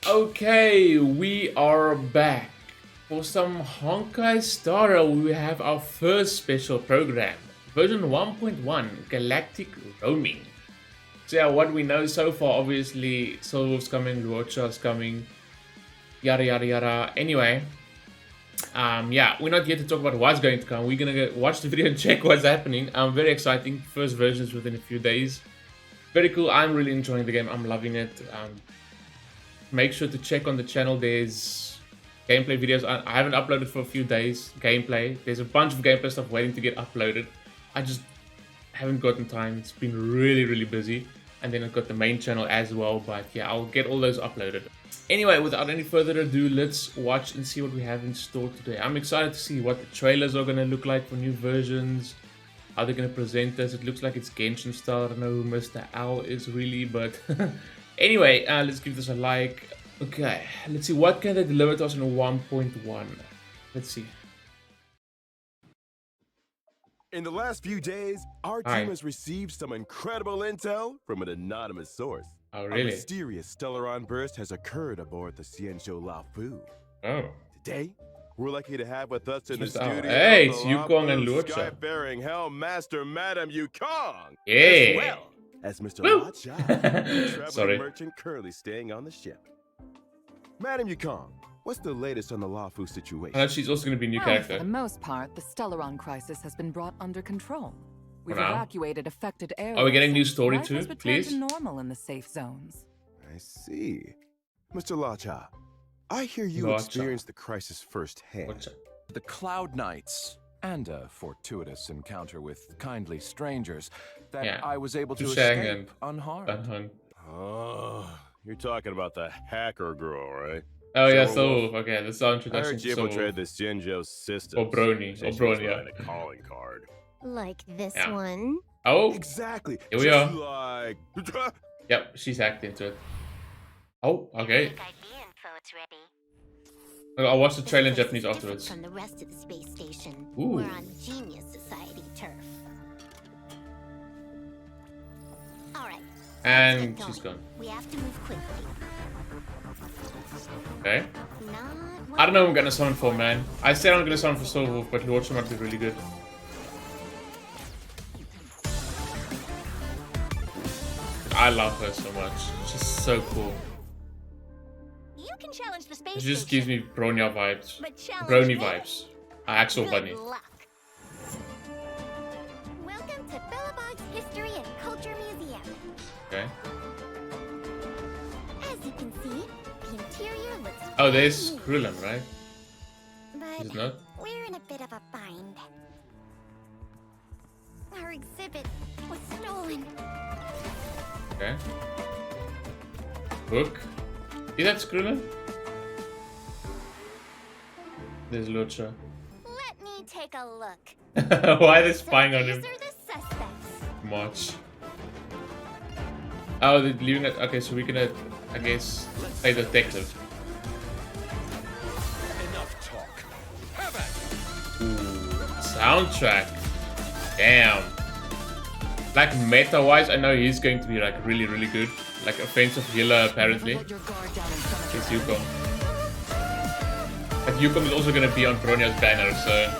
Okay, we are back. For some Honkai Star, we have our first special program, version 1.1, Galactic Roaming. So yeah, what we know so far, obviously, Silverwolf's coming, Luocha's coming, yada yada yada. Anyway, yeah, we're not here to talk about what's going to come. We're gonna go watch the video and check what's happening. Very exciting. First versions within a few days. Very cool. I'm really enjoying the game. I'm loving it. Make sure to check on the channel. There's gameplay videos. I haven't uploaded for a few days. Gameplay. There's a bunch of gameplay stuff waiting to get uploaded. I just haven't gotten time. It's been really busy. And then I've got the main channel as well. But yeah, I'll get all those uploaded. Anyway, without any further ado, let's watch and see what we have in store today. I'm excited to see what the trailers are going to look like for new versions. How they're going to present us. It looks like it's Genshin style. I don't know who Mr. Owl is really, but... Anyway, let's give this a like. Okay, let's see what can they deliver to us in 1.1. Let's see. In the last few days, our team has received some incredible intel from an anonymous source. Oh, really? A mysterious Stellaron burst has occurred aboard the Xianzhou Laofu. Oh. Today, we're lucky to have with us in the studio. Hey, it's Yukong and Luocha. Sky-faring Helm Master Madam Yukong. Yeah. As well as Mr. Luocha, a traveling merchant currently staying on the ship. Madam Yukong, what's the latest on the Laofu situation? She's also going to be a new character. For the most part, the Stellaron crisis has been brought under control. We've evacuated affected areas. Are we getting new story too, please? To normal in the safe zones. I see. Mr. Luocha, I hear you experienced the crisis firsthand. The Cloud Knights, and a fortuitous encounter with kindly strangers that I was able to escape unharmed. Oh, you're talking about the hacker girl, right? Oh yeah, so okay, this is our introduction. I heard you infiltrated the Xianzhou system. Or Brony, a calling card. Like this one. Oh, exactly. Here we are. Like... Yep, she's hacked into it. Oh, okay. I'll watch the trailer in Japanese afterwards. From the rest of the space station. Ooh. We're on Genius Society turf. All right. And she's gone. We have to move quickly. Okay. I don't know what I'm gonna summon for, man. I said I'm gonna summon for Silverwolf, but Luocha might be really good. I love her so much. She's so cool. You can challenge the space She just station, gives me Bronya vibes. Brony vibes. Axel Bunny. Welcome to Billabong's History and Culture Museum. Okay. As you can see, the interior looks... Oh, there's Krillin, right? But Is it not? we're in a bit of a bind. Our exhibit was stolen. Okay. Book. See that Krillin? There's Luocha. Let me take a look. Why are they spying on him? These are the suspects. Much. Oh, they're leaving it. Okay, so we're gonna, I guess, play detective. Enough talk. Have at Ooh, soundtrack. Damn. Like meta-wise, I know he's going to be like really good. Like offensive healer apparently. It's Yukong. But Yukong is also gonna be on Bronya's banner, so.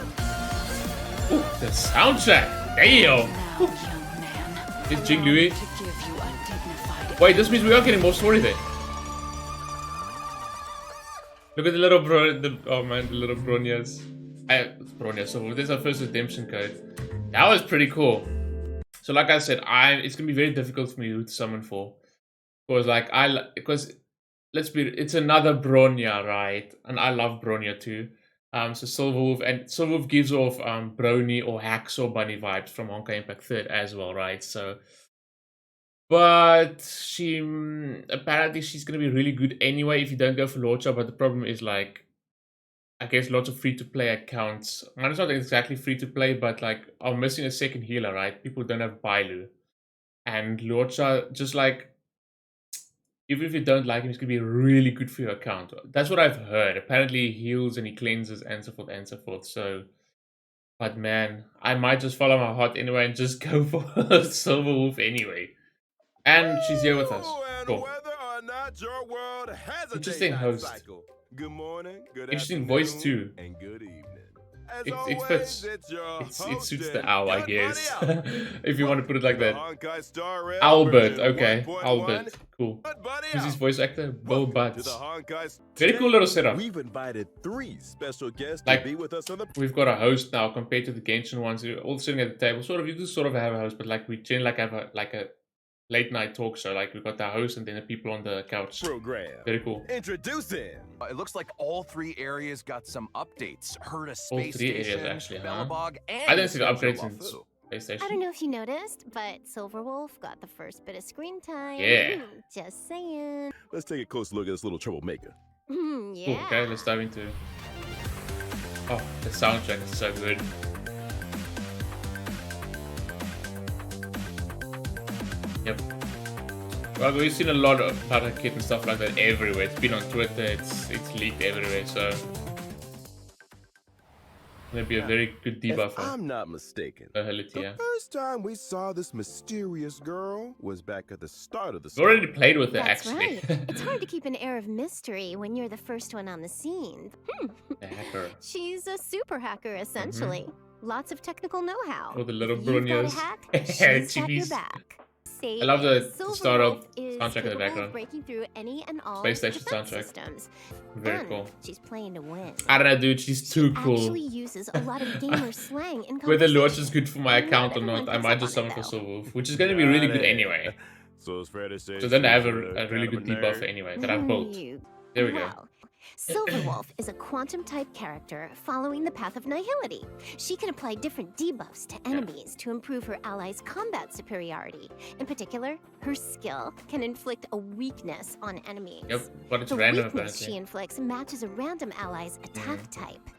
Ooh, the soundtrack! Damn! It's Jing Lui. Wait, this means we are getting more story there. Look at the little oh man, the little Bronyas. Bronya, so this is our first redemption code. That was pretty cool. So like I said, it's gonna be very difficult for me to summon for. Because it's another Bronya, right? And I love Bronya too. So Silverwolf gives off Brony or Hacksaw Bunny vibes from Honkai Impact 3rd as well, right? So, but she apparently she's gonna be really good anyway if you don't go for Luocha. But the problem is like, I guess lots of free-to-play accounts. And it's not exactly free-to-play, but like I'm missing a second healer, right? People don't have Bailu, and Luocha just like. Even if you don't like him, he's going to be really good for your account. That's what I've heard. Apparently he heals and he cleanses and so forth and so forth. So, but man, I might just follow my heart anyway and just go for Silverwolf anyway. And she's here with us. And cool. whether or not But your world has a Interesting day-night host. cycle. Good morning, good Interesting afternoon, voice too. and good evening. As It always, fits. it's your It host suits and the owl, I good guess. buddy Al. If you want to put it like that. Honkai Star Rail Albert, version okay. 1.1. Albert, cool. Good buddy Who's his Al. voice actor? Bill Welcome to Butts. the Honkai. Very cool little setup. We've invited 3 special guests Like, to be with us on the. We've got a host now compared to the Genshin ones. We're all sitting at the table. You do sort of have a host, but like we generally have a late night talk show. Like we've got the host and then the people on the couch. Program. Very cool. Introducing. It looks like all 3 areas got some updates. Heard a All space 3 areas station, actually, huh? Bellabog, and I didn't see the Central upgrades in Bafu. PlayStation. I don't know if you noticed, but Silverwolf got the first bit of screen time. Yeah. Just saying. Let's take a close look at this little troublemaker. Yeah. Cool. Okay, let's dive into. Oh, the soundtrack is so good. Yep. Well, we've seen a lot about her kit and stuff like that everywhere. It's been on Twitter. It's leaked everywhere. So gonna be a very good If debuffer. I'm not mistaken, For the Helitia. first time we saw this mysterious girl was back at the start of the We story. already played with her That's actually. right. It's hard to keep an air of mystery when you're the first one on the scene. The hacker. She's a super hacker, essentially. Lots of technical know-how. Oh, the little If you've got a Brunias. hack, she's got your Chibis. back. I love the startup Silverwolf is soundtrack in the capable of background. breaking through any and all Space Station defense soundtrack. systems. Very And cool. she's playing to win. I don't know, dude. She's too cool. Actually uses a lot of gamer slang in Whether Luocha conversation. is good for my account or Not not, I everyone might picks just up summon on for it, Silverwolf, which is going to be really good anyway. So it's fair to say. So then I have a she's really kind good of a debuffer nerd. anyway that I've built. You- There we go. Well, Silverwolf is a quantum-type character following the path of nihility. She can apply different debuffs to enemies to improve her allies' combat superiority. In particular, her skill can inflict a weakness on enemies. Yep, but it's The random weakness she apparently. inflicts matches a random ally's attack type.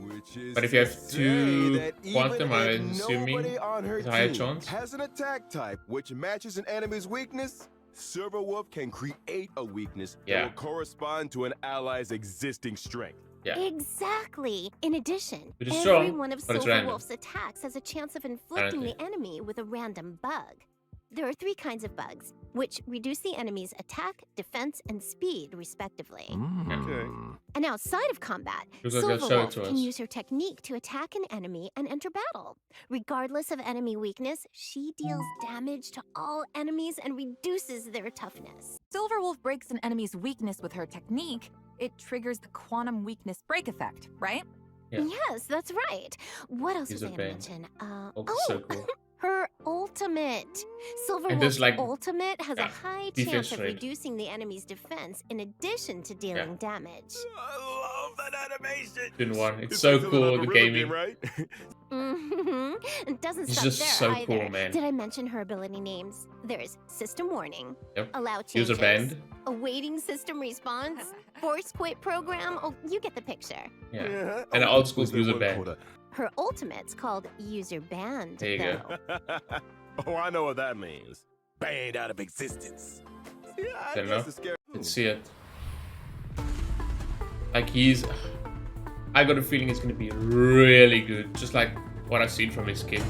Which is But if you have to say 2 that even quantum, if I'm assuming nobody on her there's a higher team chance. has an attack type which matches an enemy's weakness, Silverwolf can create a weakness Yeah. that will correspond to an ally's existing strength. Yeah. Exactly. In addition, Which is every strong, one of but it's random. Silverwolf's attacks has a chance of inflicting Apparently. the enemy with a random bug. There are 3 kinds of bugs, which reduce the enemy's attack, defense, and speed, respectively. Okay. And outside of combat, Looks like they'll show it Silverwolf to can us. use her technique to attack an enemy and enter battle. Regardless of enemy weakness, she deals damage to all enemies and reduces their toughness. Silverwolf breaks an enemy's weakness with her technique. It triggers the quantum weakness break effect, right? Yeah. Yes, that's right. What else was I User gonna ban. mention? Oh, so cool. Her ultimate. And there's, Silverwolf's like, ultimate has yeah, a high defense chance of rate. reducing the enemy's defense in addition to dealing damage. I love that animation. Been one. It's This so is cool, another the rhythm gaming. game, right? Mm-hmm. It doesn't It's stop just there so either. cool, man. Did I mention her ability names? There's System Warning, Yep. Allow Changes, User banned. Awaiting System Response, Force Quit Program. Oh, you get the picture. Yeah. Yeah. And an Oh, old school was there user one ban. called a- Her ultimate's called User Banned, There you go. though. Oh, I know what that means. Banned out of existence. Yeah, I Don't guess know. it's scary. Let's see it. Like he's... I got a feeling it's going to be really good. Just like what I've seen from his kit.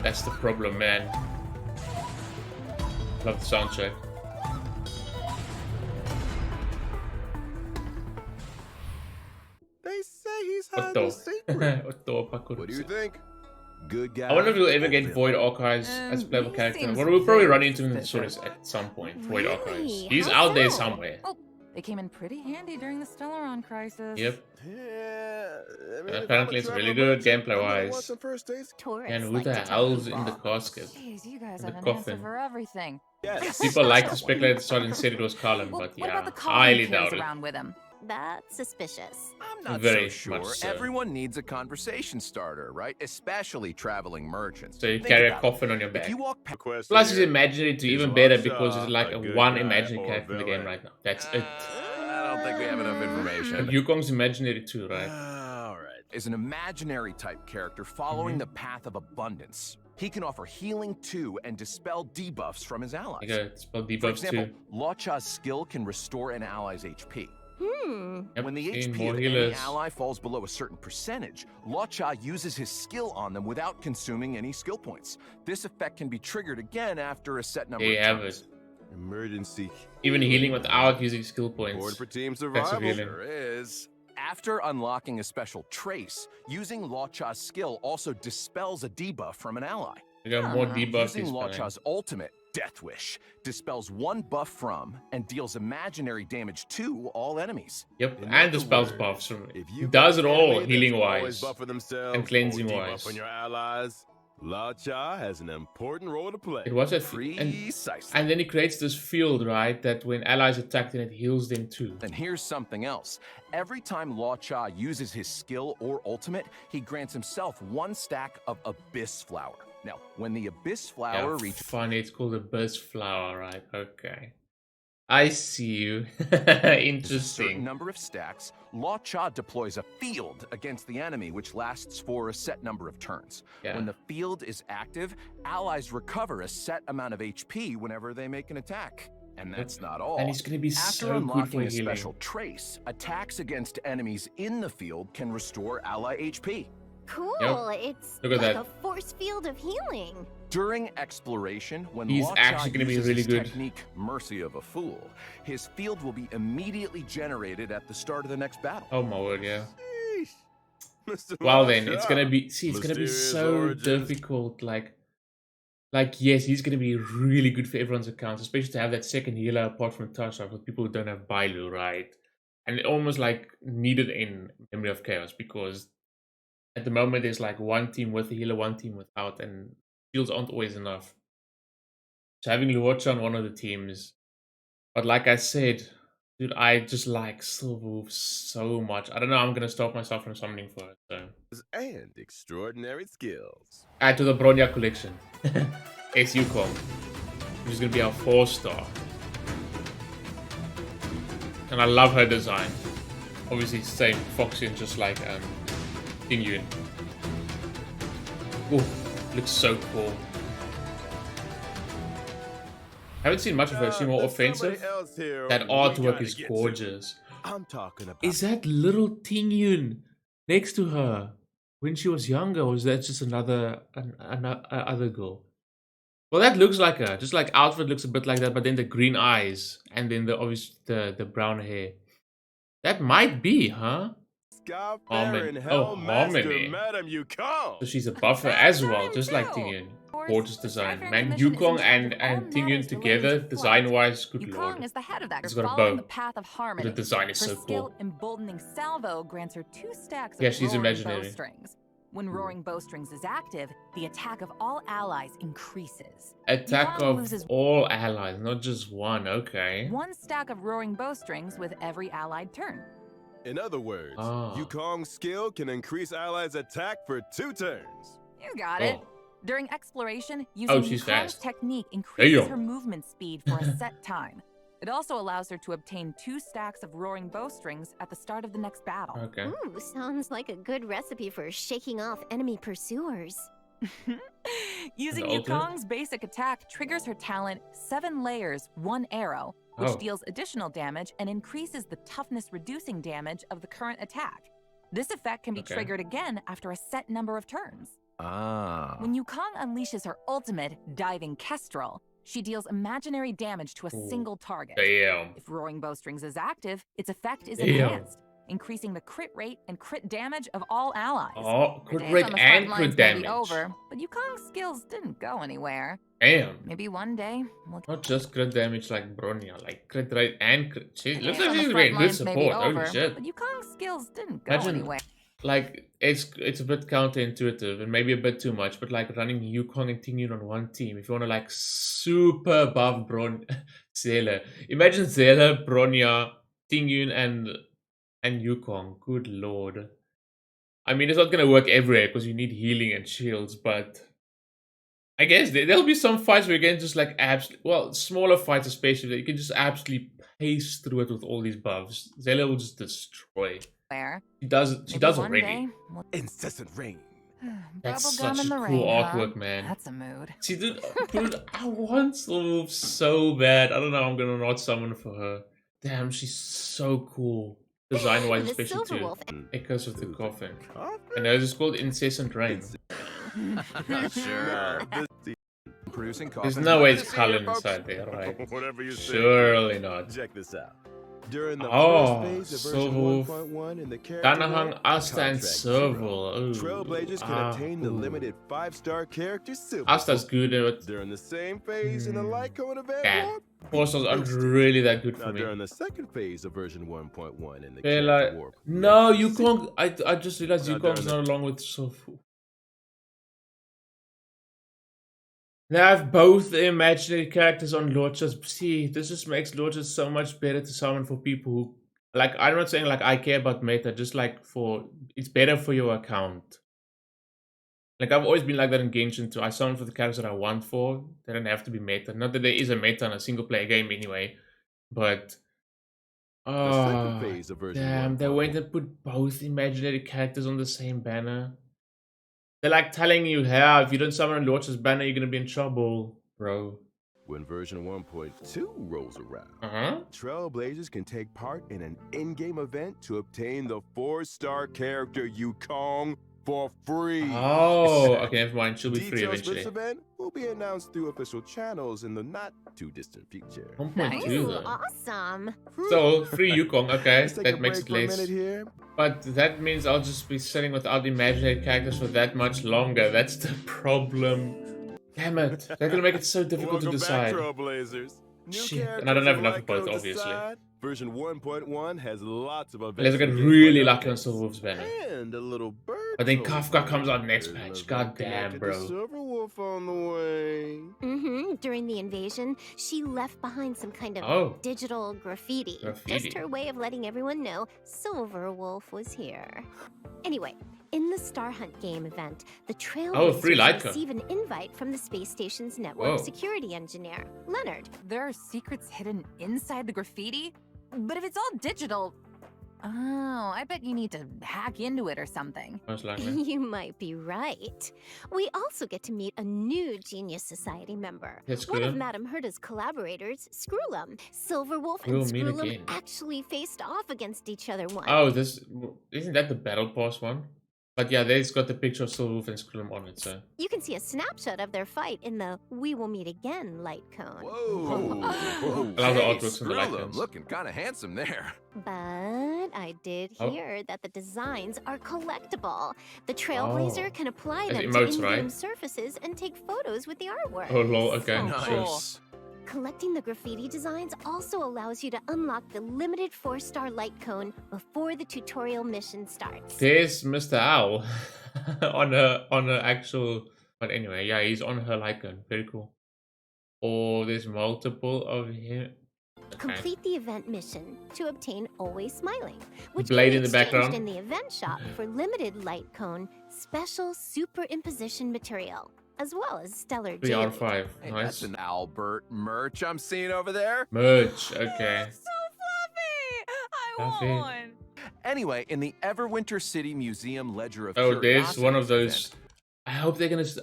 That's the problem, man. Love the soundtrack. They say he's hiding Otto. a secret. Otto What do you think? Good guy. I wonder if we'll ever get Void Archives as a playable character. Well, we'll probably run into him in the stories at some point. Void Really? Archives. He's How out there so? somewhere. Oh, they came in pretty handy during the Stellaron crisis. Yep. Yeah. I mean, if Apparently I'm a it's really traveler good merchant, I'm gonna gameplay-wise. want some first dates. Tourists And who like the to take hell's in the balls. casket? Jeez, you guys In have the an answer coffin. for everything. Yes. People like to speculate that Sodden said it was Colin, Well, but what yeah, about the colony highly he doubt carries it. around with him? That's suspicious. I'm not Very so much sure. so. Everyone needs a conversation starter, right? Especially traveling merchants. So you Think carry a about it. coffin on your If back. you walk past Question Plus, he's here. imaginary to Is even better Luocha because it's like a a good one guy imaginary or a character in the game villain? right now. That's it. I don't think we have enough information. And Yukong's imaginary too, right? All right. Is an imaginary type character following the path of abundance. He can offer healing to and dispel debuffs from his allies. You gotta spell For debuffs example, too. Luocha's skill can restore an ally's HP. Yep, When the gain HP more of any healers. ally falls below a certain percentage, Luocha uses his skill on them without consuming any skill points. This effect can be triggered again after a set number There you of have turns. it. Emergency. Even healing without using skill points. Board for team That's survival. Sure is. After unlocking a special trace, using Luocha's skill also dispels a debuff from an ally. We got more debuffs. Using Luocha's ultimate, Death Wish, dispels one buff from and deals imaginary damage to all enemies. Yep, and dispels buffs from. He does it all healing wise and cleansing wise. On your allies, Luocha has an important role to play. It was at Precisely. and then he creates this field, right? That when allies attack, then it heals them too. And here's something else. Every time Luocha uses his skill or ultimate, he grants himself one stack of Abyss Flower. Now, when the Abyss Flower reaches... Funny, it's called Abyss Flower, right? Okay. I see you. Interesting. A certain number of stacks, Luocha deploys a field against the enemy, which lasts for a set number of turns. Yeah. When the field is active, allies recover a set amount of HP whenever they make an attack. And that's not all. And he's going to be After so unlocking good for a healing. special trace, attacks against enemies in the field can restore ally HP. Cool. Yep. It's Look at like that. a force field of healing. During exploration, when He's Luocha actually gonna be uses really his good. technique Mercy of a Fool, his field will be immediately generated at the start of the next battle. Oh my word, yeah. Mr. Well then, Luocha. it's gonna be. See, it's gonna be Mysterious so origins. difficult. Like yes, he's gonna be really good for everyone's accounts, especially to have that second healer apart from Tasha for people who don't have Bailu, right? And it almost like needed in Memory of Chaos because at the moment there's like one team with a healer, one team without, and shields aren't always enough. So having Luocha on one of the teams, but like I said, dude, I just like Silverwolf so much. I don't know. I'm gonna stop myself from summoning for it. So And extraordinary skills. add to the Bronya collection. It's Yukong, which is gonna be our 4-star, and I love her design. Obviously, same Foxian, just like Tingyun. Ooh, looks so cool. Haven't seen much of her. She's more offensive. That artwork is gorgeous. I'm talking about. Is that little Tingyun next to her when she was younger, or is that just another other girl? Well, that looks like her. Just like outfit looks a bit like that, but then the green eyes and then the brown hair. That might be, huh? Harmony. Harmony. Madam Yukong. So she's a buffer as well, just like Tingyun. Gorgeous design. Man, Yukong and Tingyun together, design-wise, good lord. Yukong is the head of that. He's got a following bow. the path of harmony. The design is Her so skill, cool. Emboldening Salvo, grants her 2 stacks of Yeah, she's roaring imaginary. bowstrings. When roaring bowstrings is active, the attack of all allies increases. Attack Yukong of loses all allies, not just one, okay. 1 stack of roaring bowstrings with every allied turn. In other words, Ah. Yukong's skill can increase allies' attack for 2 turns. You got it. Oh. During exploration, using she's Yukong's fast. technique increases Damn. her movement speed for a set time. It also allows her to obtain 2 stacks of roaring bowstrings at the start of the next battle. Okay. Ooh, sounds like a good recipe for shaking off enemy pursuers. Using The ultimate? Yukong's basic attack triggers her talent 7 layers, 1 arrow, which Oh. deals additional damage and increases the toughness reducing damage of the current attack. This effect can be Okay. triggered again after a set number of turns. Ah. When Yukong unleashes her ultimate, Diving Kestrel, she deals imaginary damage to a Ooh. single target. Damn. If Roaring Bowstrings is active, its effect is Damn. enhanced, increasing the crit rate and crit damage of all allies. Oh, Her crit days rate on the front and lines crit may be damage. over, but Yukong's skills didn't go anywhere. Damn. Maybe one day we'll Not just crit damage like Bronya, like crit rate and crit. She Her looks days like on the she's front very good lines may be support. over, Holy shit. but Yukong's skills didn't go Imagine, anywhere. like, it's a bit counterintuitive and maybe a bit too much, but like running Yukong and Tingyun on one team. If you want to like super buff Zela, imagine Zela, Bronya, Tingyun, and Yukong. Good lord. I mean, it's not gonna work everywhere because you need healing and shields, but I guess there'll be some fights where you can just like smaller fights especially, that you can just absolutely pace through it with all these buffs. Zela will just destroy. She does Maybe one already. day we'll Incessant rain. That's Bubblegum such in a the cool rain, artwork, huh? man. That's a mood. See, dude, I want Silverwolf so bad. I don't know. I'm gonna not summon for her. Damn, she's so cool. Design-wise, The especially too. Silverwolf. Echoes of the Coffin. And it's called Incessant Rain. Sure. producing There's coffins. no way Good it's to see you, Cullen folks. inside there, right? Whatever you say. Surely not. Check this out. During the Oh, first phase of version Silverwolf, 1.1 in the character Danahang, mode, Asta, and Contract Serval. Zero, Trailblazers can attain the limited 5-star character Silverwolf. Asta's good at it. During the same phase in the Light Cone event, Yeah. Warp, 4 stars aren't really that good now for me. during the second phase of version 1.1 in the They're character like, Warp. no, Yukong. I just realized Now Yukong's during not along with Silverwolf. They have both the imaginary characters on Luocha. See, this just makes Luocha so much better to summon for people who, like, I'm not saying like I care about meta, just like for, it's better for your account. Like, I've always been like that in Genshin too. I summon for the characters that I want for. They don't have to be meta. Not that there is a meta in a single player game anyway, but The second phase of version damn, they 1.1. went and put both imaginary characters on the same banner. They're like telling you, hey, if you don't summon on Luocha's banner, you're gonna be in trouble, bro. When version 1.2 rolls around, Trailblazers can take part in an in-game event to obtain the 4-star character Yukong for free. Oh, okay, never mind. She'll be free Details for eventually. this event will be announced through official channels in the not-too-distant future. 1.2 Ooh, though. awesome. So, free Yukong, okay, Let's take that a makes break it for a minute less. here. But that means I'll just be sitting without imaginary characters for that much longer. That's the problem. Damn it. They're gonna make it so difficult to decide. Back, Trailblazers. New Shit, and I don't characters have in enough Light of both, Cone obviously. decide. Version 1.1 has lots of Unless I events. get for really gameplay lucky on updates. Silverwolf's banner. And a little bird. But then troll Kafka comes out event. next There's patch. a God damn, connected to bro. Silverwolf on the way. During the invasion, she left behind some kind of Oh. digital graffiti. Graffiti. Just her way of letting everyone know Silverwolf was here. Anyway, in the Star Hunt game event, the Oh, free Trailblazers Lyca. receive an invite from the space station's network Whoa. security engineer, Leonard. There are secrets hidden inside the graffiti? But if it's all digital... Oh, I bet you need to hack into it or something. Most likely. You might be right. We also get to meet a new Genius Society member. That's One of good. Madame Herda's collaborators, Skrullum. Silverwolf We'll and meet Skrullum again. actually faced off against each other once. Oh, this isn't that the battle pass one? But yeah, they've got the picture of Silverwolf and Skrullum on it, so. You can see a snapshot of their fight in the We Will Meet Again light cone. Whoa. I love the Hey, artworks and the light Skrullum, cones. looking kind of handsome there. But I did Oh. hear that the designs are collectible. The Trailblazer Oh. can apply As them emotes, to in-game right? surfaces and take photos with the artwork. Oh lol, okay, So sure. cool. Collecting the graffiti designs also allows you to unlock the limited 4-star light cone before the tutorial mission starts. There's Mr. Owl on her actual. But anyway, yeah, he's on her Lycan. Very cool. Oh, there's multiple of him. Okay. Complete the event mission to obtain Always Smiling, which Blade can in be the exchanged background. in the event shop for limited light cone special superimposition material, as well as stellar jewelry. BR5. Hey, Nice. that's an Albert merch I'm seeing over there. Merch. Okay. So fluffy! I Fluffy. want one. Anyway, in the Everwinter City Museum Ledger of Oh, there's one of Curiosities those. event, I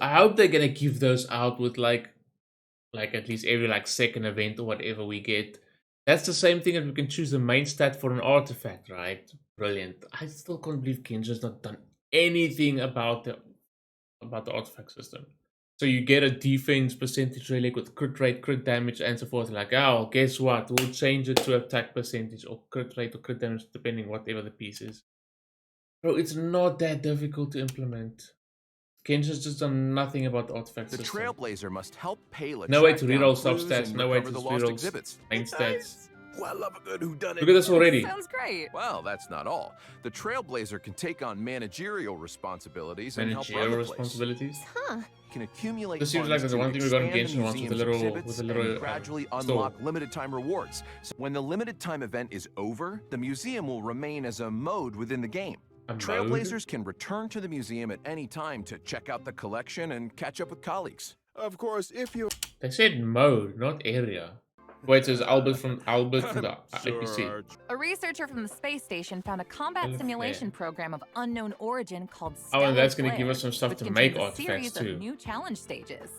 hope they're gonna give those out with like at least every like second event or whatever we get. That's the same thing that we can choose the main stat for an artifact, right? Brilliant. I still can't believe Kenshi's not done anything about the artifact system. So you get a defense percentage relic with crit rate, crit damage, and so forth. Like, oh, guess what? We'll change it to attack percentage or crit rate or crit damage, depending whatever the piece is. Bro, it's not that difficult to implement. Kenshi's just done nothing about the artifact the system. Trailblazer must help Pela No way track to down reroll sub clues stats, and no way to recover the lost reroll exhibits. main stats. Well, I love a good whodunit. Look at this already. Sounds great. Well, that's not all. The Trailblazer can take on managerial responsibilities and help Managerial run the place. responsibilities. Huh. Can accumulate This seems funds like the to one thing we got in expand the Genshin once with a museum's little- exhibits with a little, and gradually store. unlock limited time rewards. So when the limited time event is over, the museum will remain as a mode within the game. A mode? Trailblazers can return to the museum at any time to check out the collection and catch up with colleagues. Of course, if you They said mode, not area. Wait, so it's Albert from the IPC. Arch. A researcher from the space station found a combat Stellar simulation Flare. program of unknown origin called Oh, Stellar and that's gonna Flare, give us some stuff which to make contains a artifacts series too. of new challenge stages.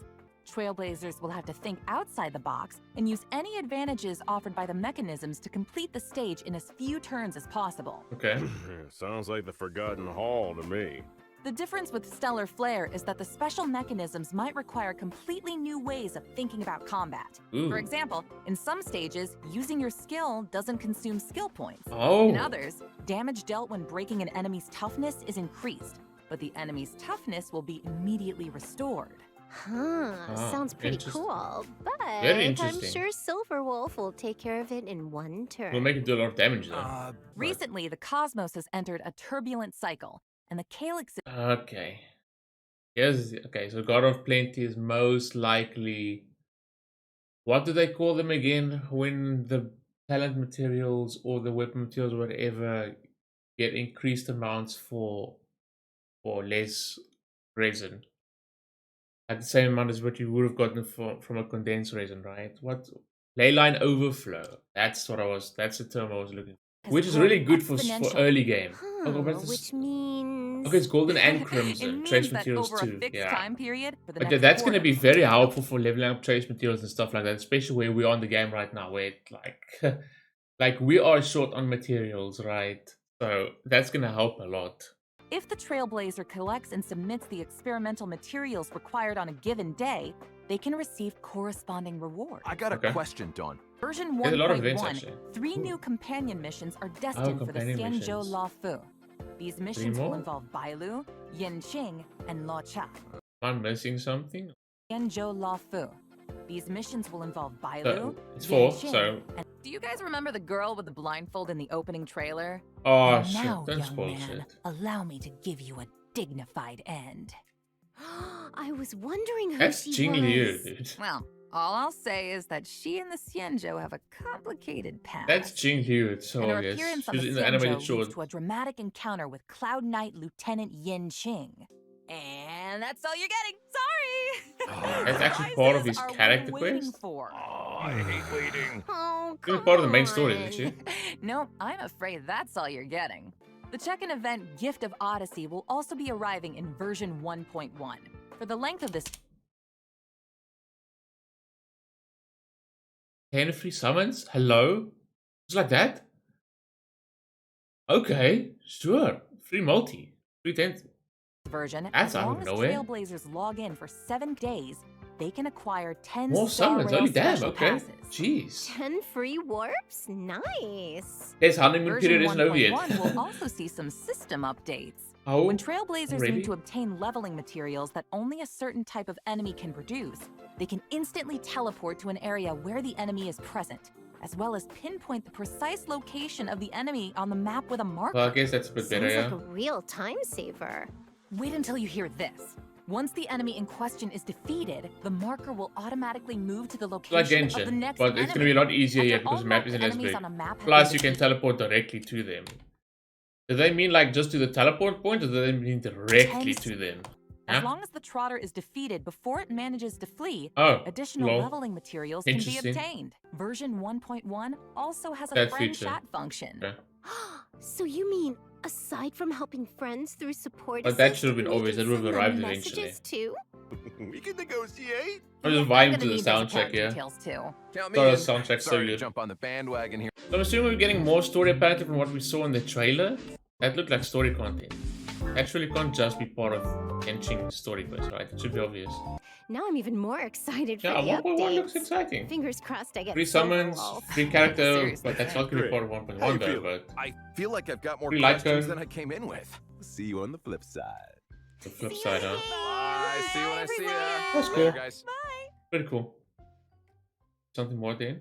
Trailblazers will have to think outside the box and use any advantages offered by the mechanisms to complete the stage in as few turns as possible. Okay. Sounds like the Forgotten Hall to me. The difference with Stellar Flare is that the special mechanisms might require completely new ways of thinking about combat. Ooh. For example, in some stages, using your skill doesn't consume skill points. Oh. In others, damage dealt when breaking an enemy's toughness is increased, but the enemy's toughness will be immediately restored. Sounds pretty cool, but Very I'm interesting. sure Silverwolf will take care of it in one turn. We'll make it do a lot of damage though. Recently, the cosmos has entered a turbulent cycle, and the Calyx Okay. So God of Plenty is most likely. What do they call them again when the talent materials or the weapon materials or whatever get increased amounts for less resin? At the same amount as what you would have gotten from a condensed resin, right? What leyline overflow? That's the term I was looking for. Which is really good for early game. Which means... Okay, it's golden and crimson. Trace materials over too. a fixed Yeah. time period for the But next that's going to quarter. be very helpful for leveling up trace materials and stuff like that, especially where we are in the game right now, where it, like we are short on materials, right? So that's going to help a lot. If the Trailblazer collects and submits the experimental materials required on a given day, they can receive corresponding rewards. I got a question, Dawn. Version There's a lot of events, 1.1, actually. 3 new companion missions are destined for the companion Xianzhou missions. La Fu. These missions will more? involve Bailu, Yinqing, and Luocha. Am I missing something? Xianzhou La Fu. These missions will involve Bailu, It's 4, Yinqing, so... and... Do you guys remember the girl with the blindfold in the opening trailer? Oh, And shit, now, don't young spoil man, shit. allow me to give you a dignified end. I was wondering who That's she Jing was. Liu, dude. Well, all I'll say is that she and the Xianzhou have a complicated past. That's Jing Liu, so and her yes. appearance She on was the in the animated Xianzhou short. leads to a dramatic encounter with Cloud Knight Lieutenant Yinqing. And that's all you're getting. Sorry. That's actually part of his Prizes are character what we're waiting quest? for. I hate waiting. Oh, It was come part of the main on. story, didn't she? No, I'm afraid that's all you're getting. The check-in event Gift of Odyssey will also be arriving in version 1.1. For the length of this 10 free summons? Hello? Just like that? Okay, sure. Free multi. Free 10. version, That's as out long of as nowhere. Trailblazers log in for 7 days, they can acquire 10 More Star summons. Rail Holy damn, special okay. passes. Jeez. 10 free warps? Nice. His honeymoon Version period isn't over 1.1 yet. will also see some system updates. Oh, When Trailblazers really? need to obtain leveling materials that only a certain type of enemy can produce, they can instantly teleport to an area where the enemy is present, as well as pinpoint the precise location of the enemy on the map with a marker. Well, I guess that's a bit Sounds better, like yeah. a real time saver. Wait until you hear this. Once the enemy in question is defeated, the marker will automatically move to the It's like location of the Genshin, next but enemy. it's going to be a lot easier After here because all the map marked isn't as enemies big. on a map have Plus, been you can defeated. teleport directly to them. Do they mean like just to the teleport point, or do they mean directly to them? As Huh? long as the trotter is defeated before it manages to flee, Oh, additional lol. leveling materials can be Interesting. obtained. Version 1.1 also has a That friend feature. chat function. Okay. So you mean, aside from helping friends through support But that assist, should have been we obvious. can That would have send them arrived messages eventually. too? We can negotiate. I'm just Yeah, vibing gonna to the need those soundtrack account here. details too. Count me Thought in. the soundtrack's so Sorry to good. jump on the bandwagon here. So I'm assuming we're getting more story apparently from what we saw in the trailer. That looked like story content. Actually can't just be part of Genshin story quest, right? It should be obvious. Now I'm even more excited for Yeah, the 1.1 looks updates. exciting. Fingers crossed I get Free summons, Silverwolf. free character, Seriously, but that's not going to be Great. part of How you 1.1 though, feel? but I feel like I've got more We like questions her. than I came in with. See you on the flip side. the flip See you side, huh? again. Bye. See you when I see ya. That's Later, cool. guys. Pretty cool. Something more then?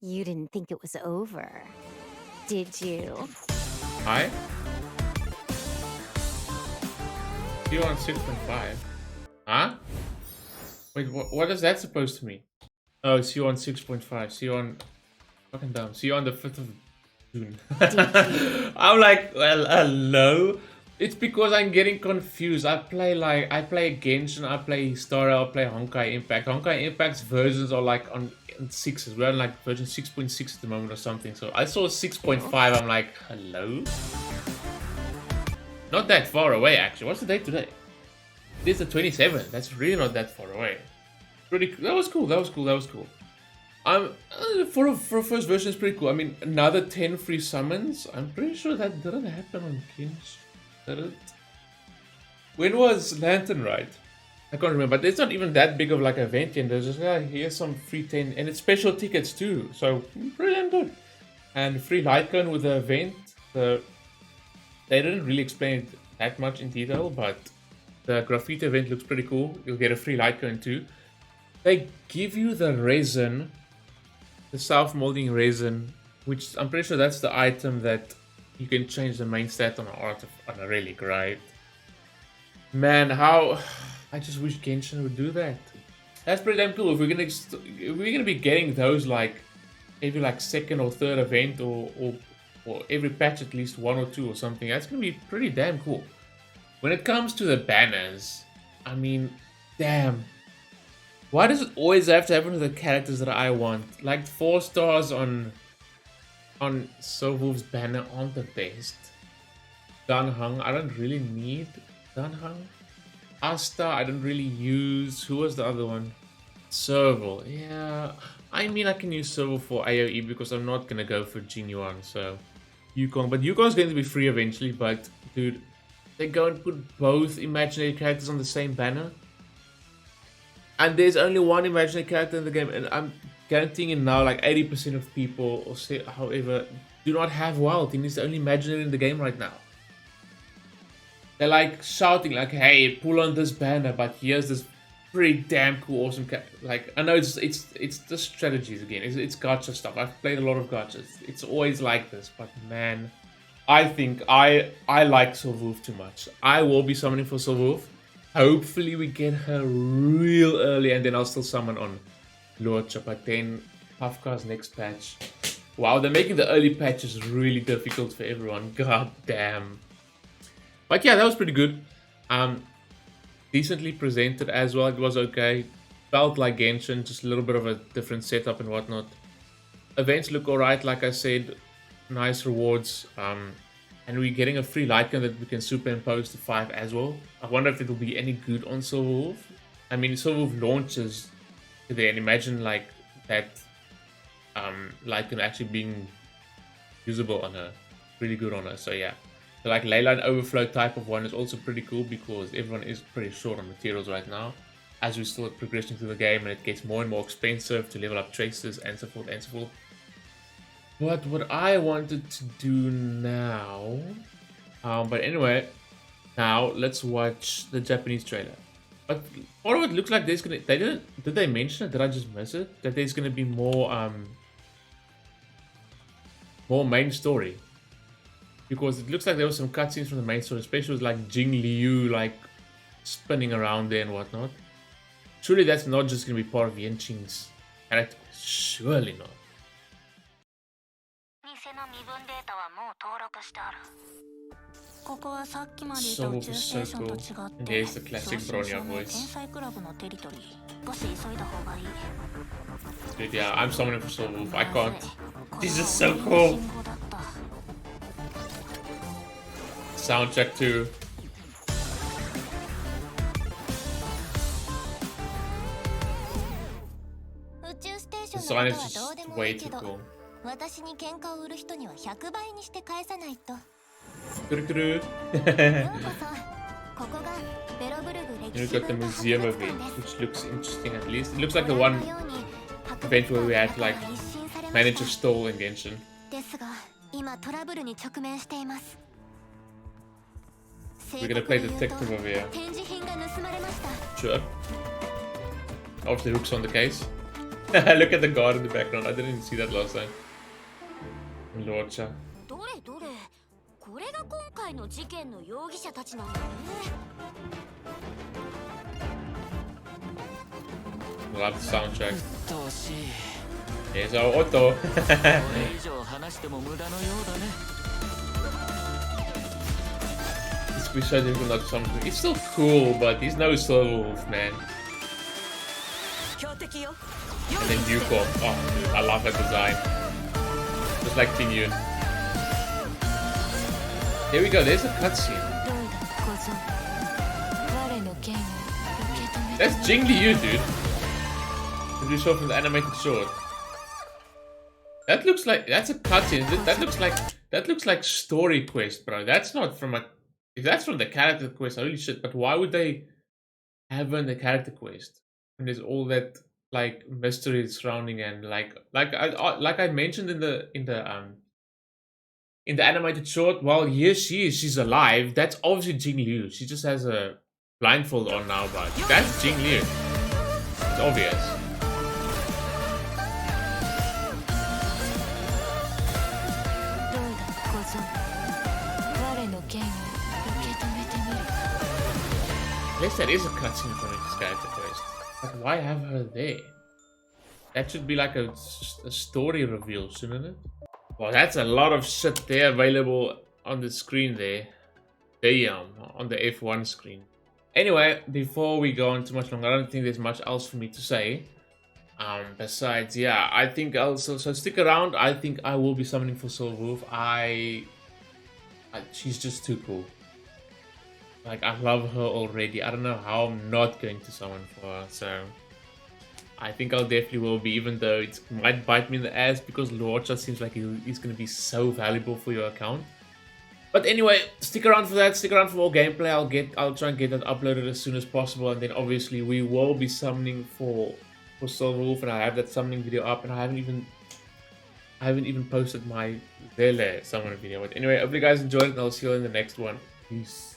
You didn't think it was over, did you? Hi? You on 6.5? Huh? Wait, what is that supposed to mean? Oh, see you on 6.5. See you on... Fucking dumb. See you on the 5th of June. I'm like, well, hello? It's because I'm getting confused. I play Genshin, I play Star, I play Honkai Impact. Honkai Impact's versions are like on 6s. We're on like version 6.6 at the moment or something. So I saw 6.5, I'm like, hello? Not that far away, actually. What's the date today? It's the 27th. That's really not that far away. That was cool. That was cool. For a first version, it's pretty cool. I mean, another 10 free summons. I'm pretty sure that didn't happen on Genshin. Did it? When was Lantern Ride? I can't remember, but it's not even that big of like an event yet. There's just here's some free 10 and it's special tickets too, so pretty damn good. And free light cone with the event. They didn't really explain it that much in detail, but the graffiti event looks pretty cool. You'll get a free light cone too. They give you the resin, the self-molding resin, which I'm pretty sure that's the item that you can change the main stat on a relic, right? Man, how I just wish Genshin would do that. That's pretty damn cool. If we're gonna be getting those like every like second or third event or every patch at least 1 or 2 or something, that's gonna be pretty damn cool. When it comes to the banners, I mean, damn. Why does it always have to happen to the characters that I want? Like 4 stars on Silverwolf's banner aren't the best. Danhang, I don't really need Danhang. Asta, I don't really use. Who was the other one? Serval, yeah. I mean, I can use Serval for AoE because I'm not gonna go for Jinyuan, so Yukong. But Yukong's going to be free eventually, but dude, they go and put both imaginary characters on the same banner. And there's only one imaginary character in the game, and I'm guaranteeing it now, like 80% of people, or say, however, do not have Wild. He is the only imaginary in the game right now. They're like shouting, like, "Hey, pull on this banner!" But here's this pretty damn cool, awesome. Like, I know it's the strategies again. It's gacha stuff. I've played a lot of gachas. It's always like this, but man, I think I like Silverwolf too much. I will be summoning for Silverwolf. Hopefully we get her real early, and then I'll still summon on Luocha. But then Puffcar's next patch. Wow, they're making the early patches really difficult for everyone. God damn. But yeah, that was pretty good. Decently presented as well. It was okay. Felt like Genshin, just a little bit of a different setup and whatnot. Events look alright, like I said. Nice rewards. And we're getting a free Lycan that we can superimpose to 5 as well. I wonder if it'll be any good on Silverwolf. I mean, Silverwolf launches today, and imagine like that Lycan actually being usable on her. Really good on her, so yeah. The like leyline overflow type of one is also pretty cool because everyone is pretty short on materials right now. As we're still progressing through the game and it gets more and more expensive to level up traces and so forth and so forth. But what I wanted to do now, but anyway, now let's watch the Japanese trailer. But part of it looks like there's gonna, did they mention it? Did I just miss it? That there's gonna be more main story. Because it looks like there was some cutscenes from the main story, especially with like Jing Liu like spinning around there and whatnot. Surely that's not just gonna be part of Yenqing's character. Surely not. Silverwolf is so cool. And there's the classic Bronya voice. Dude, yeah, I'm summoning for Silverwolf. I can't. This is so cool. Soundtrack too. The sign is just way too cool. Then we've got the museum event, which looks interesting at least. It looks like the one event where we had like manager stole in Genshin. We're gonna play detective over here. Sure. Obviously Hook's on the case. Look at the guard in the background. I didn't even see that last time. Luocha. Love the soundtrack. Here's our Otto. We showed him not something. It's still cool, but he's no Silverwolf, man. And then Yukong. Oh, dude, I love that design. Just like Tinyun. Here we go, there's a cutscene. That's Jing Liu, dude. Did you show from the animated short? That looks like, that's a cutscene. That looks like story quest, bro. That's not from a If that's from the character quest, holy shit! But why would they have in the character quest when there's all that like mystery surrounding and like I mentioned in the animated short? Well, here she is. She's alive. That's obviously Jing Liu. She just has a blindfold on now, but that's Jing Liu. It's obvious. I guess that is a cutscene from this character quest. But why have her there? That should be like a story reveal, shouldn't it? Well, that's a lot of shit there available on the screen there. Damn, on the F1 screen. Anyway, before we go on too much longer, I don't think there's much else for me to say. Besides, yeah, I think also, so stick around. I think I will be summoning for silverwolf. She's just too cool. Like, I love her already. I don't know how I'm not going to summon for her, so I think I'll definitely will be, even though it might bite me in the ass because Luocha seems like he's going to be so valuable for your account. But anyway, stick around for that. Stick around for more gameplay. I'll try and get that uploaded as soon as possible, and then obviously we will be summoning for silverwolf, and I have that summoning video up, and I haven't even posted my Lele summon video. But anyway, hope you guys enjoyed it, and I'll see you in the next one. Peace.